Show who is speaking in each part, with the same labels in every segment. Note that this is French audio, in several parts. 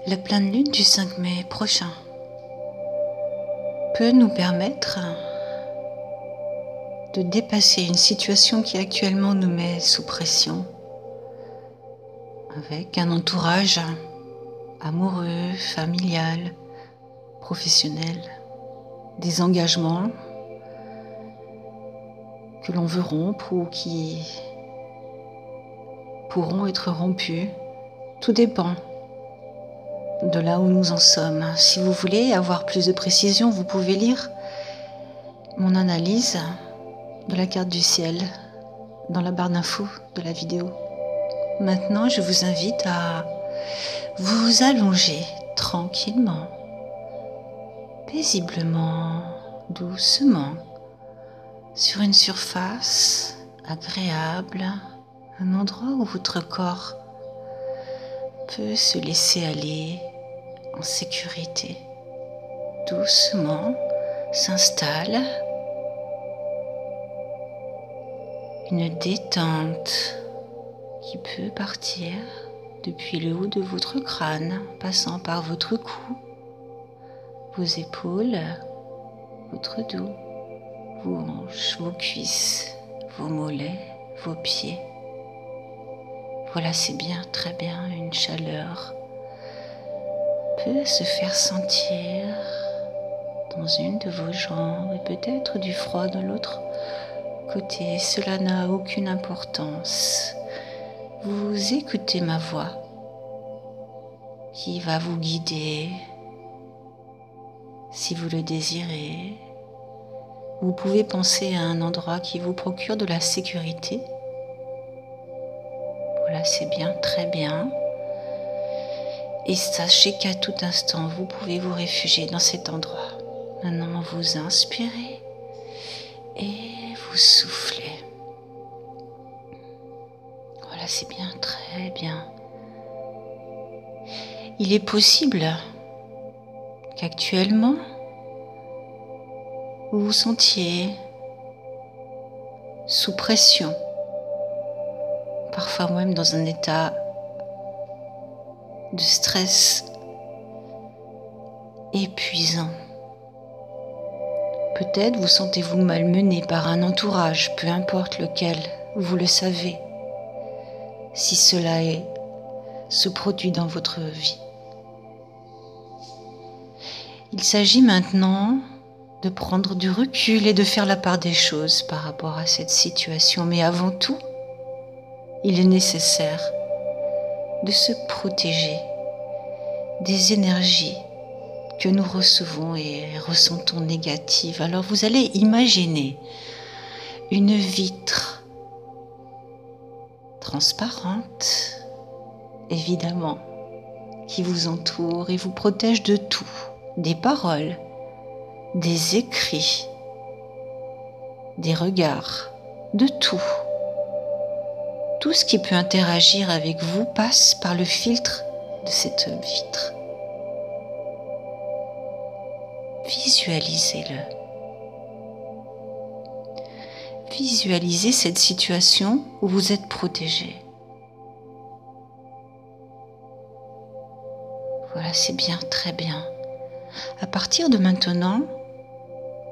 Speaker 1: La pleine lune du 5 mai prochain peut nous permettre de dépasser une situation qui actuellement nous met sous pression, avec un entourage amoureux, familial, professionnel, des engagements que l'on veut rompre ou qui pourront être rompus. Tout dépend de là où nous en sommes. Si vous voulez avoir plus de précision, vous pouvez lire mon analyse de la carte du ciel dans la barre d'infos de la vidéo. Maintenant, je vous invite à vous allonger tranquillement, paisiblement, doucement, sur une surface agréable, un endroit où votre corps peut se laisser aller en sécurité. Doucement s'installe une détente qui peut partir depuis le haut de votre crâne, passant par votre cou, vos épaules, votre dos, vos hanches, vos cuisses, vos mollets, vos pieds. Voilà, c'est bien, très bien, une chaleur peut se faire sentir dans une de vos jambes et peut-être du froid de l'autre côté. Cela n'a aucune importance. Vous écoutez ma voix qui va vous guider si vous le désirez. Vous pouvez penser à un endroit qui vous procure de la sécurité. Voilà, c'est bien, très bien. Et sachez qu'à tout instant, vous pouvez vous réfugier dans cet endroit. Maintenant, vous inspirez et vous soufflez. Voilà, c'est bien, très bien. Il est possible qu'actuellement, vous vous sentiez sous pression, parfois même dans un état de stress épuisant. Peut-être vous sentez-vous malmené par un entourage, peu importe lequel, vous le savez, si cela se produit dans votre vie. Il s'agit maintenant de prendre du recul et de faire la part des choses par rapport à cette situation. Mais avant tout, il est nécessaire de se protéger des énergies que nous recevons et ressentons négatives. Alors vous allez imaginer une vitre transparente, évidemment, qui vous entoure et vous protège de tout, des paroles, des écrits, des regards, de tout. Tout ce qui peut interagir avec vous passe par le filtre de cette vitre. Visualisez-le. Visualisez cette situation où vous êtes protégé. Voilà, c'est bien, très bien. À partir de maintenant,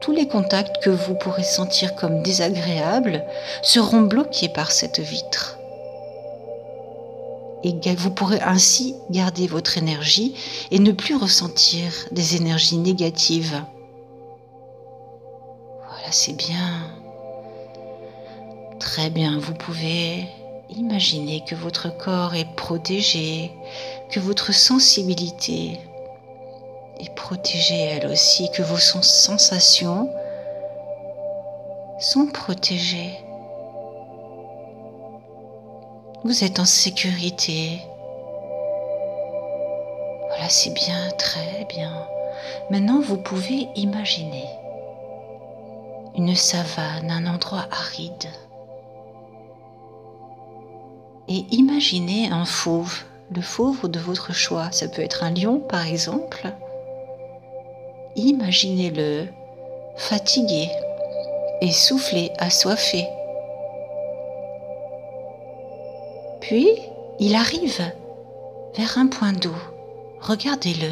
Speaker 1: tous les contacts que vous pourrez sentir comme désagréables seront bloqués par cette vitre. Et vous pourrez ainsi garder votre énergie et ne plus ressentir des énergies négatives. Voilà, c'est bien. Très bien, vous pouvez imaginer que votre corps est protégé, que votre sensibilité est protégée elle aussi, que vos sensations sont protégées. Vous êtes en sécurité. Voilà, c'est bien, très bien. Maintenant, vous pouvez imaginer une savane, un endroit aride. Et imaginez un fauve, le fauve de votre choix. Ça peut être un lion, par exemple. Imaginez-le fatigué, essoufflé, assoiffé. Puis, il arrive vers un point d'eau Regardez-le,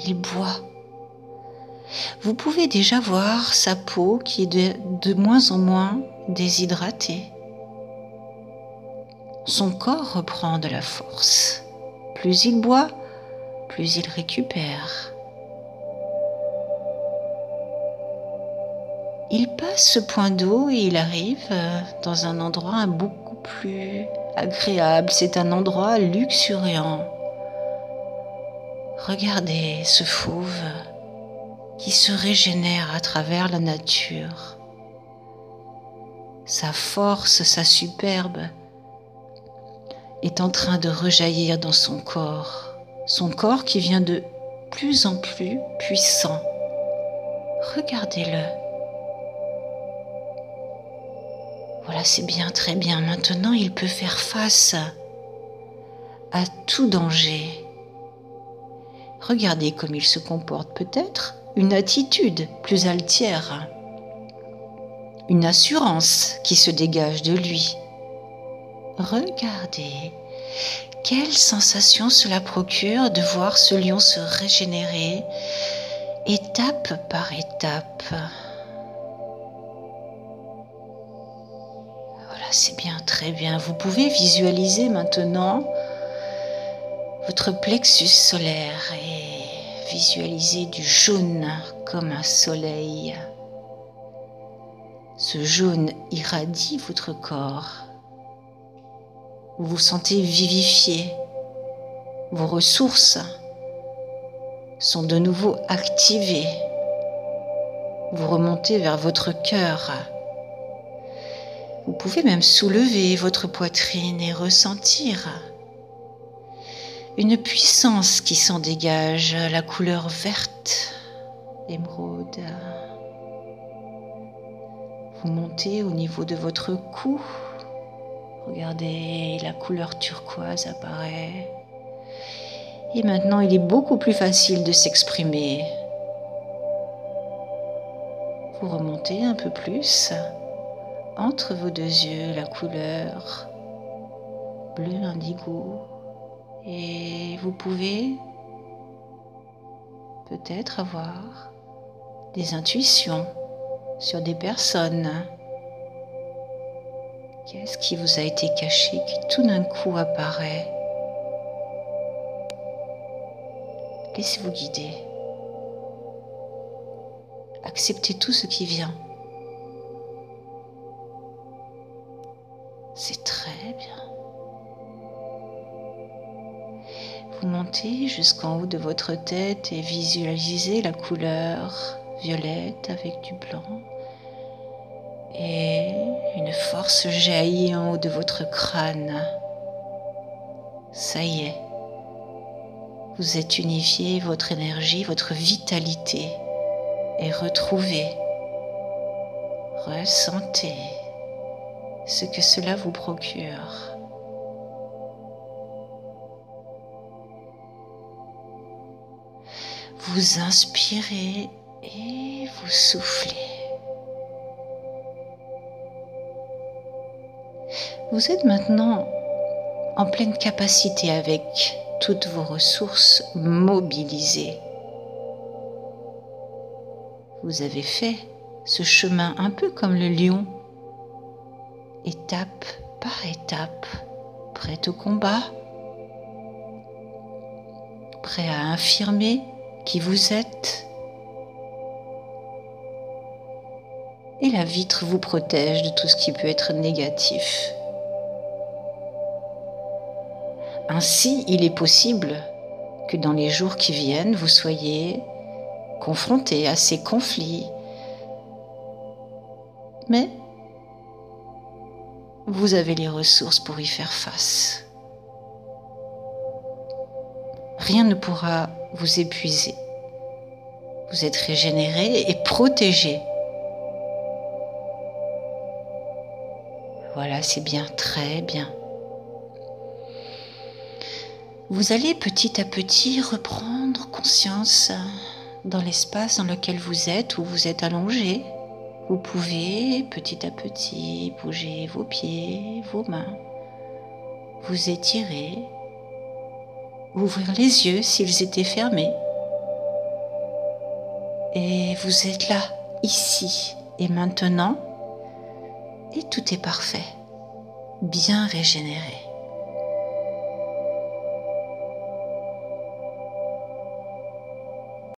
Speaker 1: il boit. Vous pouvez déjà voir sa peau qui est de moins en moins déshydratée. Son corps reprend de la force. Plus il boit, plus il récupère. Il passe ce point d'eau et il arrive dans un endroit beaucoup plus agréable. C'est un endroit luxuriant. Regardez ce fauve qui se régénère à travers la nature. Sa force, sa superbe est en train de rejaillir dans son corps qui vient de plus en plus puissant. Regardez-le. Voilà, c'est bien, très bien. Maintenant, il peut faire face à tout danger. Regardez comme il se comporte, peut-être une attitude plus altière, une assurance qui se dégage de lui. Regardez, quelle sensation cela procure de voir ce lion se régénérer étape par étape. Voilà, c'est bien, très bien. Vous pouvez visualiser maintenant votre plexus solaire et visualiser du jaune comme un soleil. Ce jaune irradie votre corps. Vous vous sentez vivifié. Vos ressources sont de nouveau activées. Vous remontez vers votre cœur. Vous pouvez même soulever votre poitrine et ressentir une puissance qui s'en dégage, la couleur verte, émeraude. Vous montez au niveau de votre cou. Regardez, la couleur turquoise apparaît. Et maintenant, il est beaucoup plus facile de s'exprimer. Vous remontez un peu plus. Entre vos deux yeux, la couleur bleu indigo. Et vous pouvez peut-être avoir des intuitions sur des personnes. Qu'est-ce qui vous a été caché qui tout d'un coup apparaît? Laissez-vous guider. Acceptez tout ce qui vient. C'est très bien. Vous montez jusqu'en haut de votre tête et visualisez la couleur violette avec du blanc. Et une force jaillit en haut de votre crâne. Ça y est. Vous êtes unifié, votre énergie, votre vitalité est retrouvée. Ressentez ce que cela vous procure. Vous inspirez et vous soufflez. Vous êtes maintenant en pleine capacité avec toutes vos ressources mobilisées. Vous avez fait ce chemin un peu comme le lion, étape par étape, prêt au combat, prêt à affirmer qui vous êtes. Et la vitre vous protège de tout ce qui peut être négatif. Ainsi, il est possible que dans les jours qui viennent, vous soyez confrontés à ces conflits. Mais vous avez les ressources pour y faire face. Rien ne pourra vous épuiser. Vous êtes régénéré et protégé. Voilà, c'est bien, très bien. Vous allez petit à petit reprendre conscience dans l'espace dans lequel vous êtes, où vous êtes allongé. Vous pouvez petit à petit bouger vos pieds, vos mains, vous étirer. ouvrir les yeux s'ils étaient fermés. Et vous êtes là, ici et maintenant, et tout est parfait, bien régénéré.